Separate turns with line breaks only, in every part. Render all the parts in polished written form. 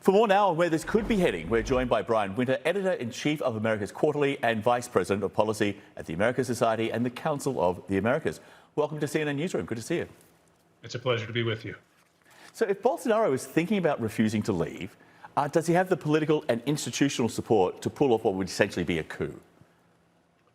For more now on where this could be heading, we're joined by Brian Winter, Editor-in-Chief of America's Quarterly and Vice President of Policy at the American Society and the Council of the Americas. Welcome to CNN Newsroom. Good to see you.
It's a pleasure to be with you.
So if Bolsonaro is thinking about refusing to leave, does he have the political and institutional support to pull off what would essentially be a coup?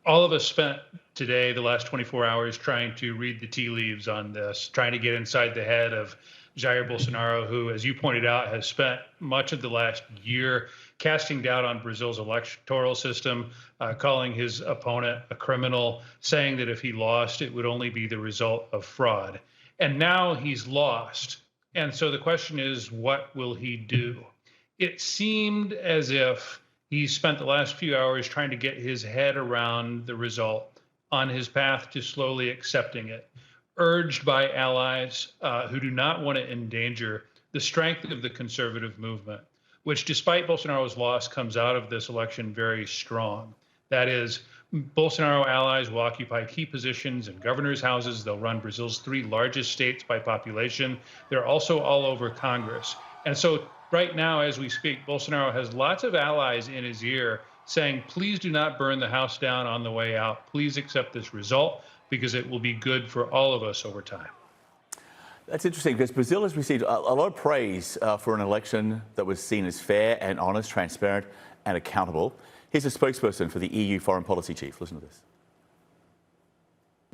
All of us spent today, the last 24 hours, trying to read the tea leaves on this, trying to get inside the head of Jair Bolsonaro, who, as you pointed out, has spent much of the last year casting doubt on Brazil's electoral system, calling his opponent a criminal, saying that if he lost, it would only be the result of fraud. And now he's lost. And so the question is, what will he do? It seemed as if he spent the last few hours trying to get his head around the result on his path to slowly accepting it, urged by allies who do not want to endanger the strength of the conservative movement, which, despite Bolsonaro's loss, comes out of this election very strong. That is, Bolsonaro allies will occupy key positions in governors' houses. They'll run Brazil's 3 largest states by population. They're also all over Congress. And so right now, as we speak, Bolsonaro has lots of allies in his ear saying, please do not burn the house down on the way out. Please accept this result, because it will be good for all of us over time.
That's interesting, because Brazil has received a lot of praise for an election that was seen as fair and honest, transparent and accountable. Here's a spokesperson for the EU Foreign Policy Chief. Listen to this.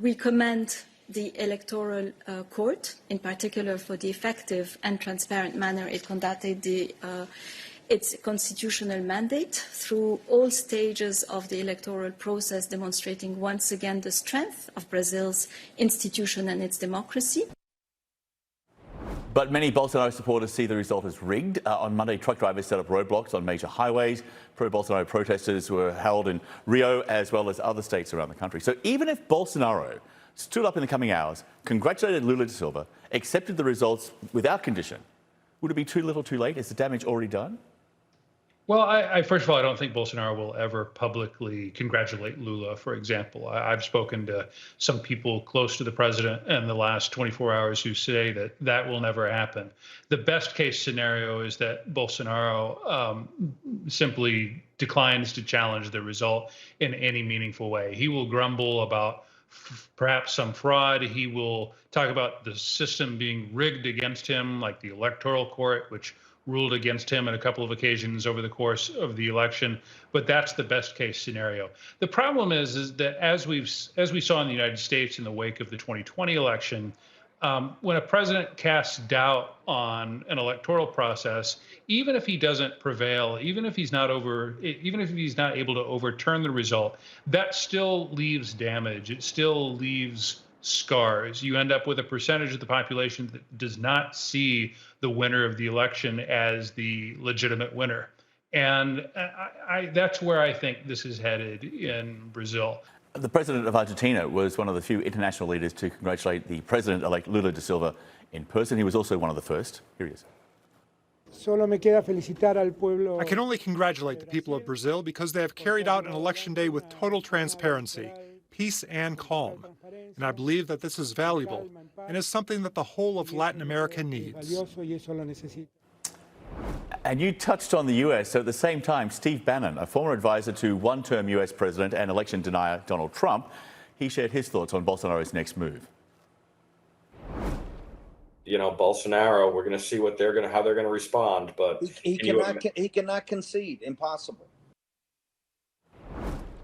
We commend the Electoral Court, in particular, for the effective and transparent manner it conducted its constitutional mandate through all stages of the electoral process, demonstrating once again the strength of Brazil's institution and its democracy.
But many Bolsonaro supporters see the result as rigged. On Monday, truck drivers set up roadblocks on major highways. Pro-Bolsonaro protesters were held in Rio as well as other states around the country. So even if Bolsonaro stood up in the coming hours, congratulated Lula da Silva, accepted the results without condition, would it be too little too late? Is the damage already done?
Well, first of all, I don't think Bolsonaro will ever publicly congratulate Lula, for example. I've spoken to some people close to the president in the last 24 hours who say that that will never happen. The best case scenario is that Bolsonaro simply declines to challenge the result in any meaningful way. He will grumble about perhaps some fraud. He will talk about the system being rigged against him, like the electoral court, which ruled against him on a couple of occasions over the course of the election, but that's the best case scenario. The problem is that as we saw in the United States in the wake of the 2020 election, when a president casts doubt on an electoral process, even if he doesn't prevail, even if he's not able to overturn the result, that still leaves damage. It still leaves scars. You end up with a percentage of the population that does not see the winner of the election as the legitimate winner. And that's where I think this is headed in Brazil.
The president of Argentina was one of the few international leaders to congratulate the president-elect Lula da Silva in person. He was also one of the first. Here he is.
I can only congratulate the people of Brazil because they have carried out an election day with total transparency, peace and calm. And I believe that this is valuable and is something that the whole of Latin America needs.
And you touched on the US. So at the same time, Steve Bannon, a former advisor to one-term US president and election denier Donald Trump, he shared his thoughts on Bolsonaro's next move.
You know, Bolsonaro, we're going to see what how they're going to respond, but
he cannot concede. Impossible.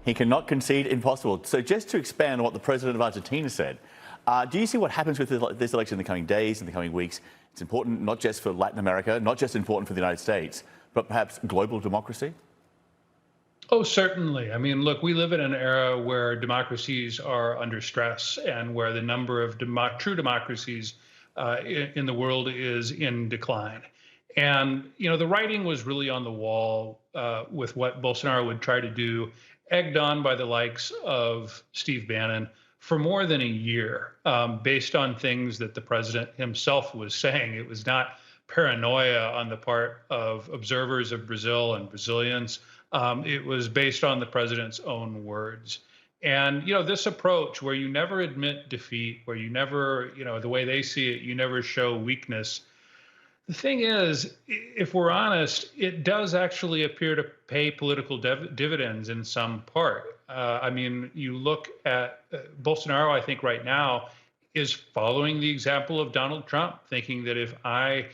He cannot concede. Impossible. So just to expand on what the president of Argentina said, do you see what happens with this election in the coming days, in the coming weeks? It's important not just for Latin America, not just important for the United States, but perhaps global democracy?
Oh, certainly. I mean, look, we live in an era where democracies are under stress and where the number of true democracies in the world is in decline. And, you know, the writing was really on the wall with what Bolsonaro would try to do, egged on by the likes of Steve Bannon for more than a year, based on things that the president himself was saying. It was not paranoia on the part of observers of Brazil and Brazilians. It was based on the president's own words. And, you know, this approach where you never admit defeat, where you never, you know, the way they see it, you never show weakness, The thing is, if we're honest, it does actually appear to pay political dividends in some part. I mean, you look at Bolsonaro, I think right now is following the example of Donald Trump, thinking that if I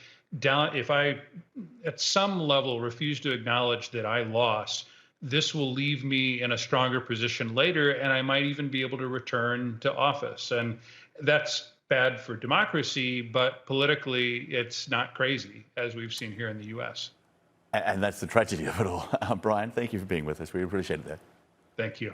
at some level refuse to acknowledge that I lost, this will leave me in a stronger position later, and I might even be able to return to office. And that's bad for democracy, but politically, it's not crazy, as we've seen here in the U.S.
And that's the tragedy of it all. Brian, thank you for being with us. We appreciate it there.
Thank you.